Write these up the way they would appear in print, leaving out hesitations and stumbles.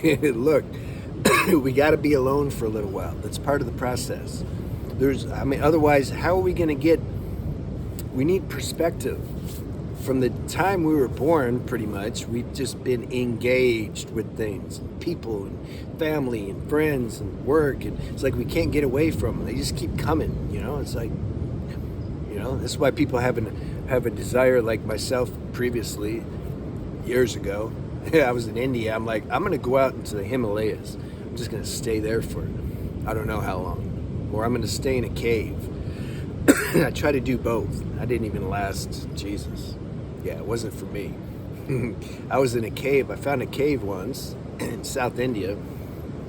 Look, we got to be alone for a little while. That's part of the process. Otherwise, how are we going to get? We need perspective. From the time we were born, pretty much, we've just been engaged with things, people, and family, and friends, and work, and it's like we can't get away from them. They just keep coming. It's like, that's why people have a desire, like myself previously, years ago. I was in India. I'm like, I'm gonna go out into the Himalayas. I'm just gonna stay there for I don't know how long, or I'm gonna stay in a cave. I try to do both. I didn't even last. Jesus. Yeah, it wasn't for me. I was in a cave. I found a cave once in South India.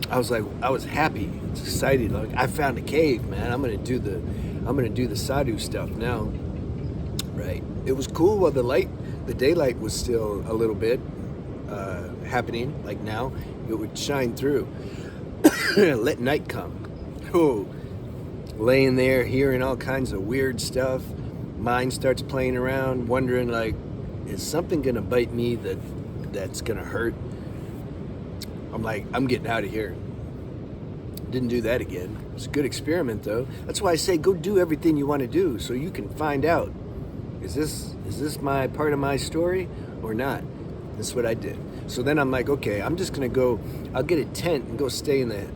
I was happy, excited. Like, I found a cave, man. I'm gonna do the sadhu stuff now. Right. It was cool while the daylight was still a little bit happening. Like now, it would shine through. Let night come. Oh, laying there, hearing all kinds of weird stuff. Mind starts playing around, wondering like, is something gonna bite me that's gonna hurt? I'm like, I'm getting out of here. Didn't do that again. It's a good experiment though. That's why I say go do everything you want to do so you can find out, is this my part of my story or not? That's what I did. So then I'm like, okay, I'm just gonna go, I'll get a tent and go stay in the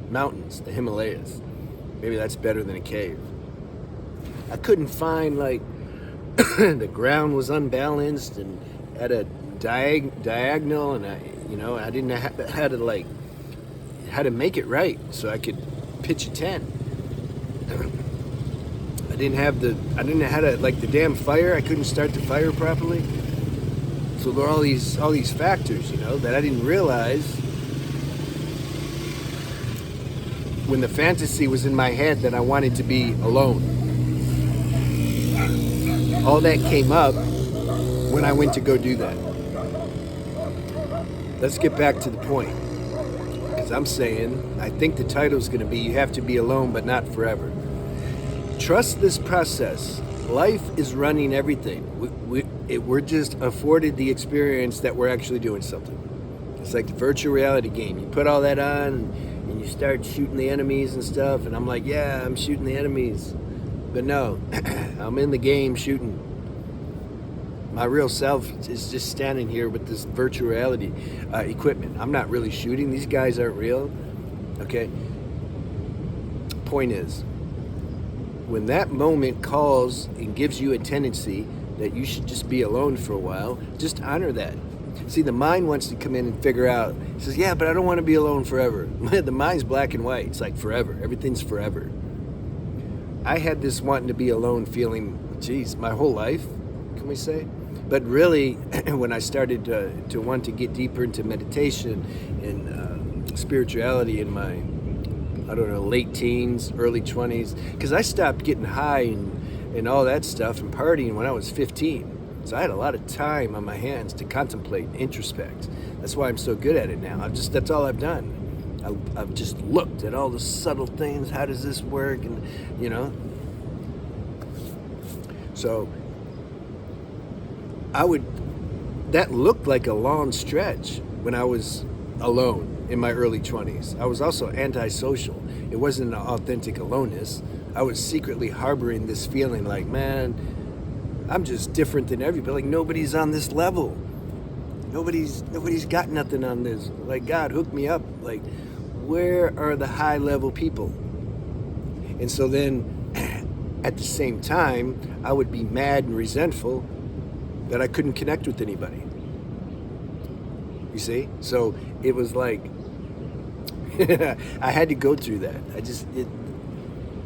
mountains, the Himalayas. Maybe that's better than a cave. I couldn't find, like, the ground was unbalanced and at a diagonal, and I didn't know how to make it right so I could pitch a tent. I didn't know how to, like, the damn fire. I couldn't start the fire properly. So there are all these factors, that I didn't realize when the fantasy was in my head that I wanted to be alone. All that came up when I went to go do that. Let's get back to the point. Because I'm saying, I think the title is going to be, you have to be alone, but not forever. Trust this process. Life is running everything. We're just afforded the experience that we're actually doing something. It's like the virtual reality game. You put all that on and you start shooting the enemies and stuff. And I'm like, yeah, I'm shooting the enemies. But no, I'm in the game shooting. My real self is just standing here with this virtual reality equipment. I'm not really shooting. These guys aren't real. Okay? Point is, when that moment calls and gives you a tendency that you should just be alone for a while, just honor that. See, the mind wants to come in and figure out. It says, yeah, but I don't want to be alone forever. The mind's black and white. It's like forever. Everything's forever. I had this wanting to be alone feeling, geez, my whole life, can we say? But really, when I started to want to get deeper into meditation and spirituality in my, late teens, early 20s, because I stopped getting high and all that stuff and partying when I was 15. So I had a lot of time on my hands to contemplate and introspect. That's why I'm so good at it now. That's all I've done. I've just looked at all the subtle things. How does this work? And, So that looked like a long stretch when I was alone in my early 20s. I was also antisocial. It wasn't an authentic aloneness. I was secretly harboring this feeling like, man, I'm just different than everybody. Like, nobody's on this level. Nobody's got nothing on this. Like, God, hook me up. Like, where are the high level people? And so then at the same time, I would be mad and resentful that I couldn't connect with anybody. You see? So it was like, I had to go through that.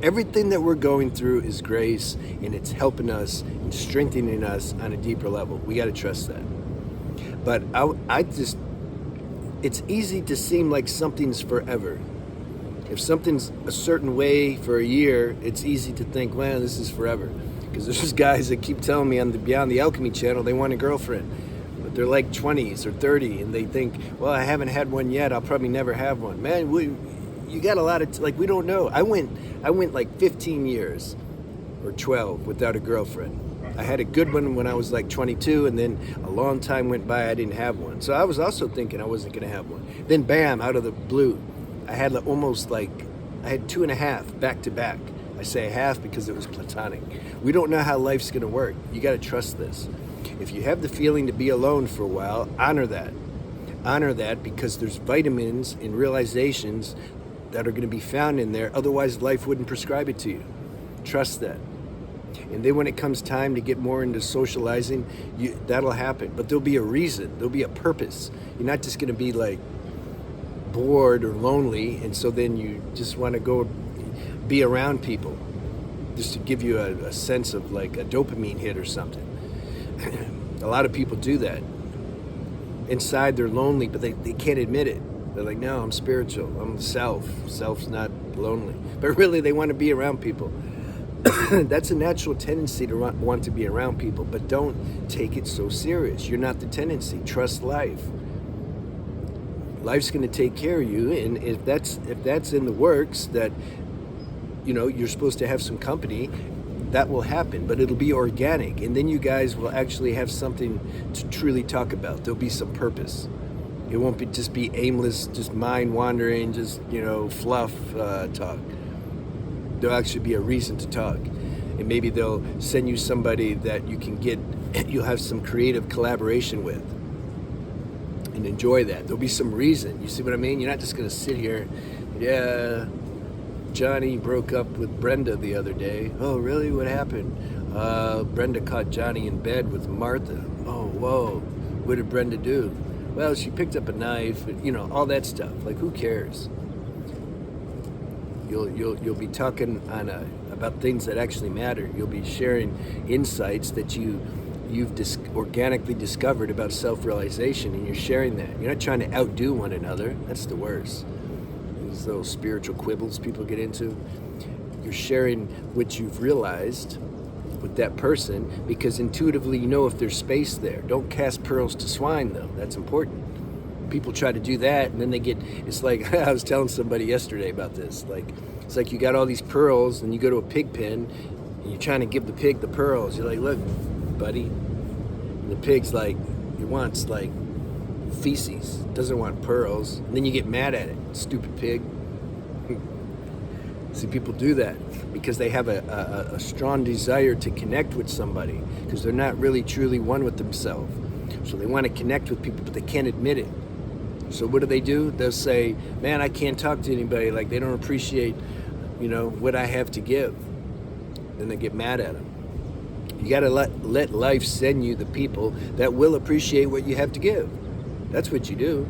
Everything that we're going through is grace, and it's helping us and strengthening us on a deeper level. We got to trust that. But it's easy to seem like something's forever. If something's a certain way for a year, it's easy to think, well, this is forever. Because there's guys that keep telling me on the Beyond the Alchemy channel they want a girlfriend. But they're like 20s or 30, and they think, well, I haven't had one yet. I'll probably never have one. Man, you got a lot of, we don't know. I went like 15 years or 12 without a girlfriend. I had a good one when I was like 22, and then a long time went by, I didn't have one. So I was also thinking I wasn't going to have one. Then bam, out of the blue, I had I had 2.5 back to back. I say half because it was platonic. We don't know how life's going to work. You got to trust this. If you have the feeling to be alone for a while, honor that. Honor that, because there's vitamins and realizations that are going to be found in there. Otherwise, life wouldn't prescribe it to you. Trust that. And then when it comes time to get more into socializing, that'll happen. But there'll be a reason. There'll be a purpose. You're not just going to be like bored or lonely, and so then you just want to go be around people just to give you a sense of like a dopamine hit or something. A lot of people do that. Inside they're lonely, but they can't admit it. They're like, no, I'm spiritual. I'm the self. Self's not lonely. But really, they want to be around people. That's a natural tendency to want to be around people, but don't take it so serious. You're not the tendency. Trust life. Life's going to take care of you, and if that's in the works, that you're supposed to have some company, that will happen, but it'll be organic, and then you guys will actually have something to truly talk about. There'll be some purpose. It won't just be aimless, just mind wandering, just fluff talk. There'll actually be a reason to talk, and maybe they'll send you somebody that you'll have some creative collaboration with, and enjoy that. There'll be some reason. You see what I mean? You're not just going to sit here, yeah, Johnny broke up with Brenda the other day. Oh, really? What happened? Brenda caught Johnny in bed with Martha. Oh, whoa. What did Brenda do? Well, she picked up a knife, all that stuff. Like, who cares? You'll be talking about things that actually matter. You'll be sharing insights that you've organically discovered about self-realization, and you're sharing that. You're not trying to outdo one another. That's the worst. These little spiritual quibbles people get into. You're sharing what you've realized with that person, because intuitively you know if there's space there. Don't cast pearls to swine, though. That's important. People try to do that, and then it's like, I was telling somebody yesterday about this. It's like you got all these pearls, and you go to a pig pen, and you're trying to give the pig the pearls. You're like, look, buddy. And the pig's like, he wants feces, doesn't want pearls. And then you get mad at it, stupid pig. See, people do that because they have a strong desire to connect with somebody, because they're not really truly one with themselves. So they want to connect with people, but they can't admit it. So what do? They'll say, man, I can't talk to anybody. Like, they don't appreciate, what I have to give. Then they get mad at them. You got to let life send you the people that will appreciate what you have to give. That's what you do.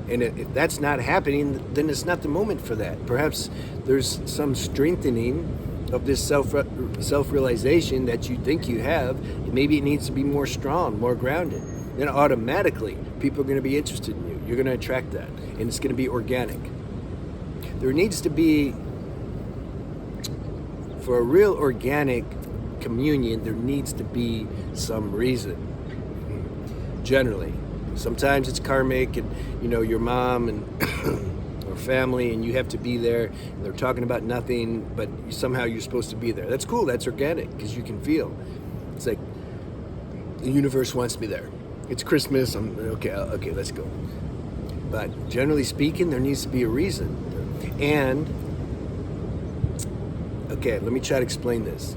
And if that's not happening, then it's not the moment for that. Perhaps there's some strengthening of this self-realization that you think you have. Maybe it needs to be more strong, more grounded. Then automatically, people are going to be interested in you. You're going to attract that. And it's going to be organic. There needs to be, for a real organic communion, there needs to be some reason. Generally. Sometimes it's karmic, and your mom and or family, and you have to be there, and they're talking about nothing, but somehow you're supposed to be there. That's cool. That's organic, because you can feel. It's like the universe wants me there. It's Christmas. I'm okay, let's go. But generally speaking, there needs to be a reason. And okay, let me try to explain this.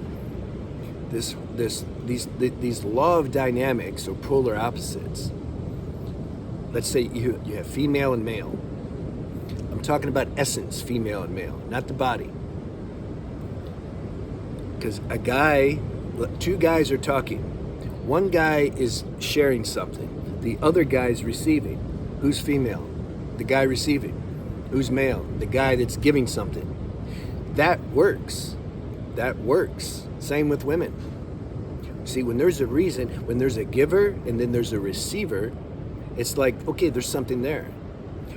These law of dynamics, or polar opposites. Let's say you have female and male. I'm talking about essence, female and male, not the body. Because two guys are talking. One guy is sharing something. The other guy's receiving. Who's female? The guy receiving. Who's male? The guy that's giving something. That works. Same with women. See, when there's a reason, when there's a giver and then there's a receiver, it's like, okay, there's something there.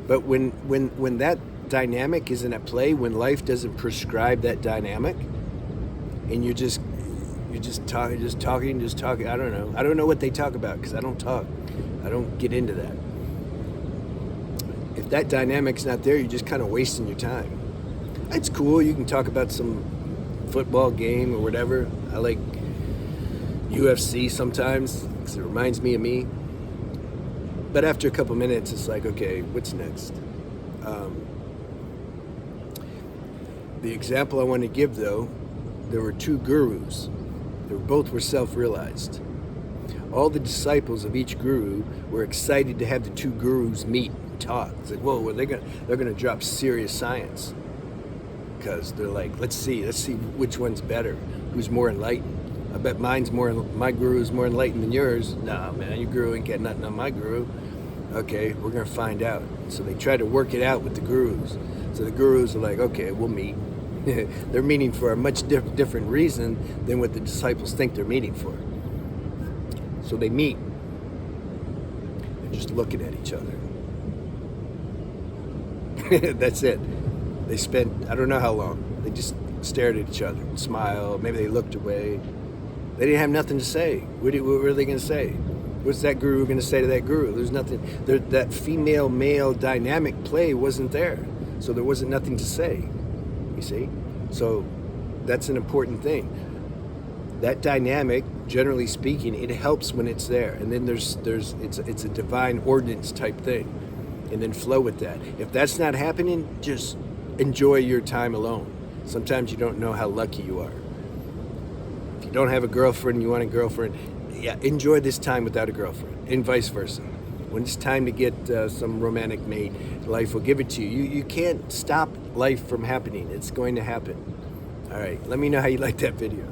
But when that dynamic isn't at play, when life doesn't prescribe that dynamic, and you're just talking. I don't know what they talk about, because I don't talk. I don't get into that. If that dynamic's not there, you're just kind of wasting your time. It's cool. You can talk about some football game or whatever. I like UFC sometimes, because it reminds me of me. But after a couple minutes, it's like, okay, what's next? The example I want to give, though, there were two gurus. Both were self-realized. All the disciples of each guru were excited to have the two gurus meet and talk. It's like, whoa, well, they're gonna drop serious science, because they're like, let's see which one's better, who's more enlightened. I bet my guru's more enlightened than yours. Nah, man, your guru ain't got nothing on my guru. Okay, we're gonna find out. So they try to work it out with the gurus. So the gurus are like, okay, we'll meet. They're meeting for a much different reason than what the disciples think they're meeting for. So they meet. They're just looking at each other. That's it. They spent, I don't know how long. They just stared at each other and smiled. Maybe they looked away. They didn't have nothing to say. What were they going to say? What's that guru going to say to that guru? There's nothing. That female-male dynamic play wasn't there. So there wasn't nothing to say. You see? So that's an important thing. That dynamic, generally speaking, it helps when it's there. And then it's a divine ordinance type thing. And then flow with that. If that's not happening, just enjoy your time alone. Sometimes you don't know how lucky you are. If you don't have a girlfriend and you want a girlfriend, yeah, enjoy this time without a girlfriend, and vice versa. When it's time to get some romantic mate, life will give it to you. You can't stop life from happening. It's going to happen. All right, let me know how you like that video.